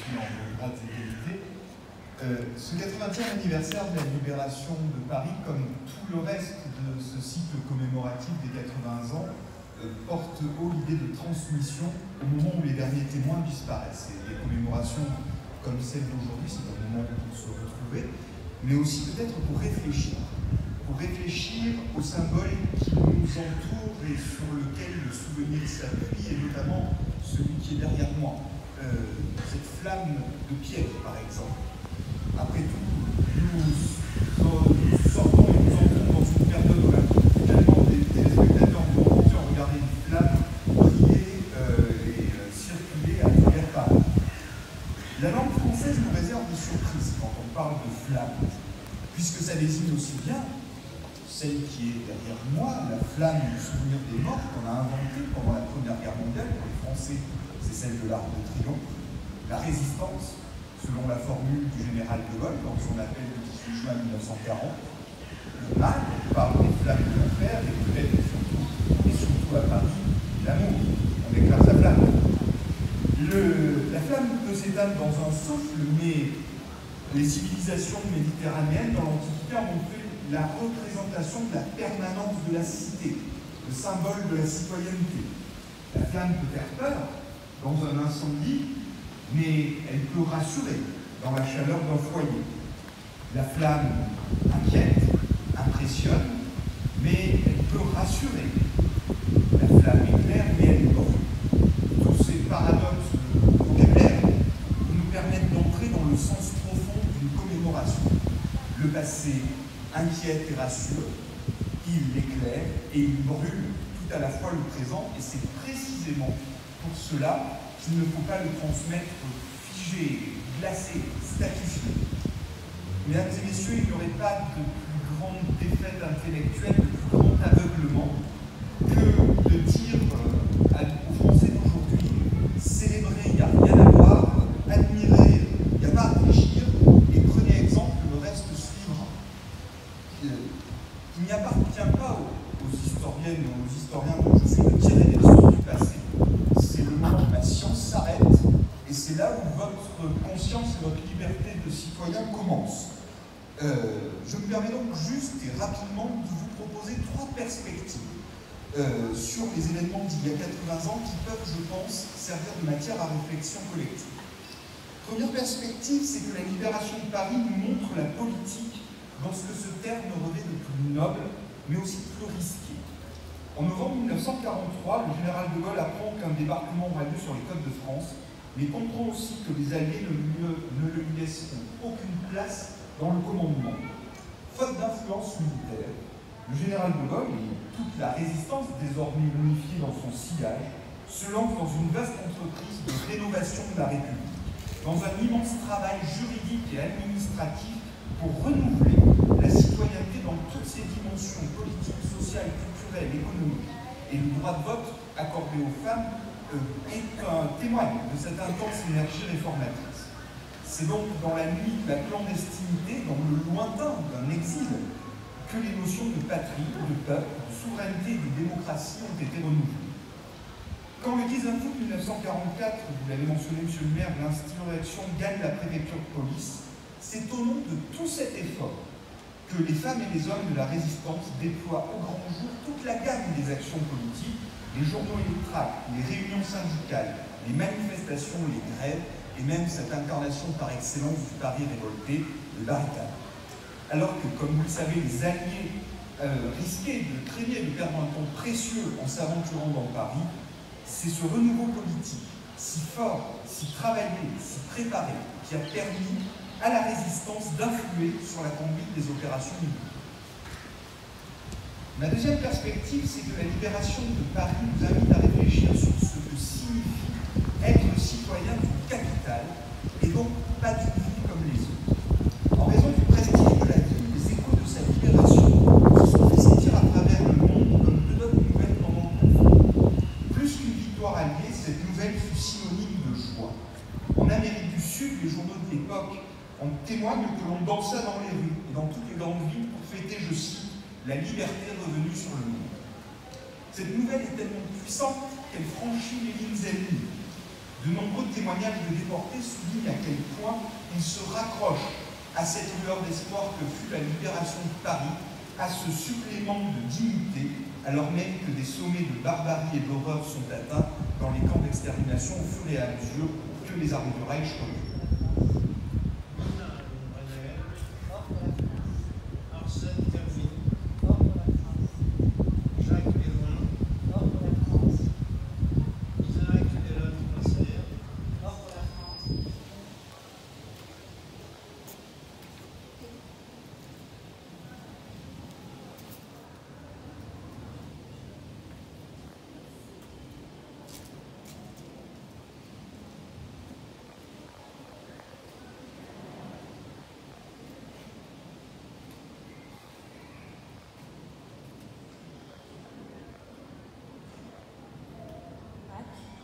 suis en grade d'égalité. Ce 80e anniversaire de la libération de Paris, comme tout le reste de ce cycle commémoratif des 80 ans, porte haut l'idée de transmission au moment où les derniers témoins disparaissent. Et les commémorations comme celle d'aujourd'hui, c'est un moment pour se retrouver, mais aussi peut-être pour réfléchir aux symboles qui nous entourent et sur lequel le souvenir s'appuie, et notamment celui qui est derrière moi, cette flamme de pierre, par exemple. Après tout, nous sortons et nous entrons dans une période où finalement des téléspectateurs nous ont en regarder une flamme briller et circuler à travers Paris. La langue française nous réserve des surprises quand on parle de flamme, puisque ça désigne aussi bien celle qui est derrière moi, la flamme du souvenir des morts qu'on a inventée pendant la Première Guerre mondiale. Pour les Français, c'est celle de l'Arc de Triomphe. La résistance, selon la formule du général de Gaulle dans son appel du 18 juin 1940. Le mal, on parle des flammes de l'enfer, et peut-être surtout à Paris, l'amour. On déclare sa flamme. La flamme peut s'éteindre dans un souffle, mais les civilisations méditerranéennes dans l'Antiquité ont montré la représentation de la permanence de la cité, le symbole de la citoyenneté. La flamme peut faire peur dans un incendie, mais elle peut rassurer dans la chaleur d'un foyer. La flamme inquiète, impressionne, mais elle peut rassurer. La flamme éclaire, mais elle brûle. Tous ces paradoxes de vocabulaire nous permettent d'entrer dans le sens profond d'une commémoration. Le passé inquiète et rassure, il éclaire et il brûle tout à la fois le présent, et c'est précisément pour cela qu'il ne faut pas le transmettre figé, glacé, statifié. Mesdames et messieurs, il n'y aurait pas de plus grande défaite intellectuelle, de plus grand aveuglement que de dire aux Français d'aujourd'hui, célébrer, il n'y a rien à voir, admirer, il n'y a pas à réfléchir, et prenez exemple, le reste suivra. Il n'y appartient pas aux historiennes et aux historiens dont je suis de tirer des leçons du passé. C'est le moment où la science s'arrête, et c'est là où votre conscience et votre liberté de citoyen commencent. Je me permets donc juste et rapidement de vous proposer 3 perspectives sur les événements d'il y a 80 ans qui peuvent, je pense, servir de matière à réflexion collective. Première perspective, c'est que la libération de Paris nous montre la politique dans ce que ce terme revêt de plus noble, mais aussi de plus risqué. En novembre 1943, le général de Gaulle apprend qu'un débarquement aura lieu sur les côtes de France, mais comprend aussi que les Alliés ne lui laisseront aucune place dans le commandement. Faute d'influence militaire, le général de Gaulle et toute la résistance, désormais unifiée dans son sillage, se lance dans une vaste entreprise de rénovation de la République, dans un immense travail juridique et administratif pour renouveler la citoyenneté dans toutes ses dimensions politiques, sociales, culturelles, économiques. Et le droit de vote accordé aux femmes est un témoigne de cette intense énergie réformatrice. C'est donc dans la nuit de la clandestinité, dans le lointain d'un exil, que les notions de patrie, de peuple, de souveraineté et de démocratie ont été renouvelées. Quand le 19 août 1944, vous l'avez mentionné, M. le maire, l'insurrection gagne la préfecture de police, c'est au nom de tout cet effort que les femmes et les hommes de la résistance déploient au grand jour toute la gamme des actions politiques, les journaux et les tracts, les réunions syndicales, les manifestations, les grèves, et même cette incarnation par excellence du Paris révolté, le barricade. Alors que, comme vous le savez, les Alliés craignaient de perdre un temps précieux en s'aventurant dans Paris, c'est ce renouveau politique, si fort, si travaillé, si préparé, qui a permis à la résistance d'influer sur la conduite des opérations militaires. Ma deuxième perspective, c'est que la libération de Paris nous invite à réfléchir sur ce que signifie être citoyen d'une capitale et donc pas d'une ville comme les autres. En raison du prestige de la ville, les échos de sa libération se sont fait sentir à travers le monde comme peu d'autres nouvelles pendant le conflit. Plus qu'une victoire alliée, cette nouvelle fut synonyme de joie. En Amérique du Sud, les journaux de l'époque en témoignent que l'on dansa dans les rues et dans toutes les grandes villes pour fêter, je cite, la liberté revenue sur le monde. Cette nouvelle est tellement puissante qu'elle franchit les lignes ennemies. De nombreux témoignages de déportés soulignent à quel point ils se raccrochent à cette lueur d'espoir que fut la libération de Paris, à ce supplément de dignité, alors même que des sommets de barbarie et d'horreur sont atteints dans les camps d'extermination au fur et à mesure que les armées du Reich reculent.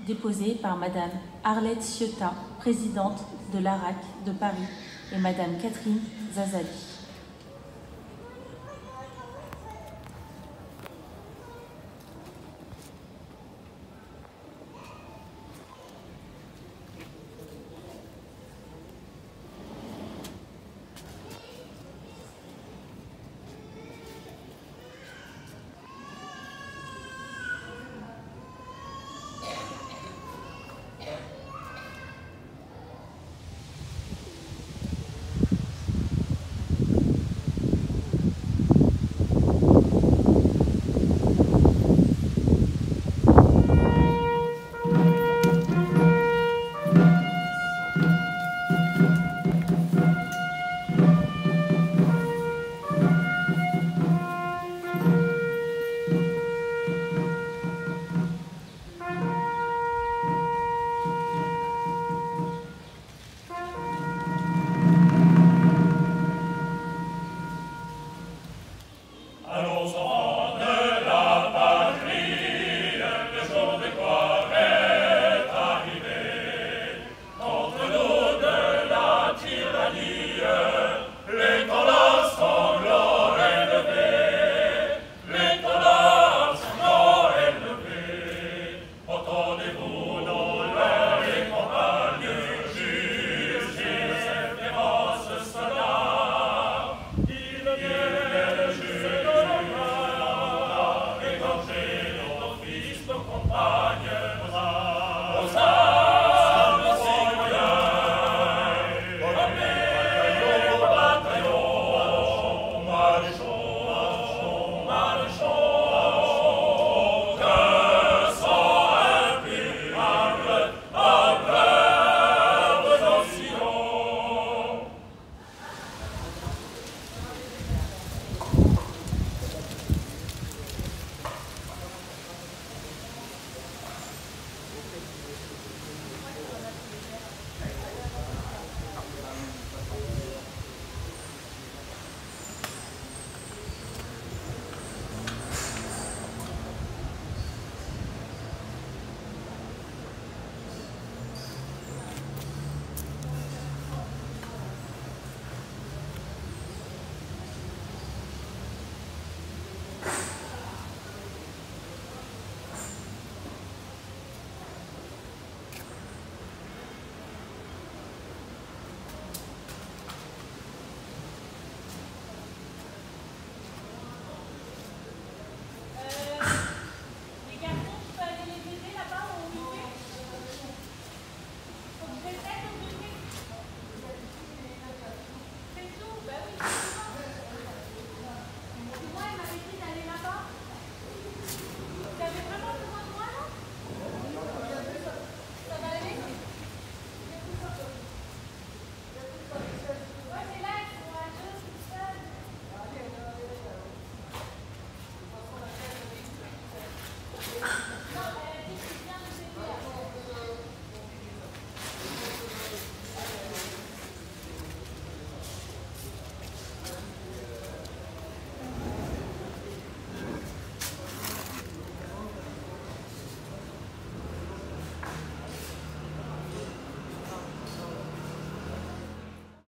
Déposé par Madame Arlette Ciotat, présidente de l'ARAC de Paris, et Madame Catherine Zazali.